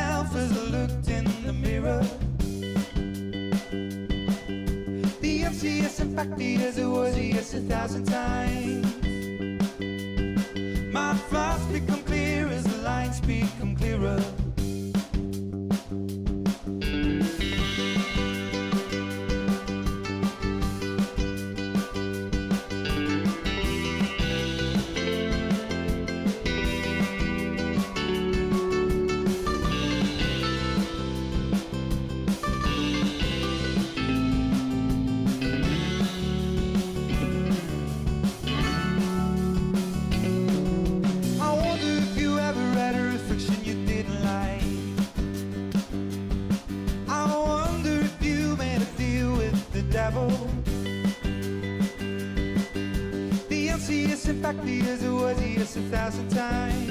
myself as I looked in the mirror. The empty and fact as it was yes 1,000 times. My thoughts become clear as the lines become clearer. The LCS and fact as it was yes 1,000 times.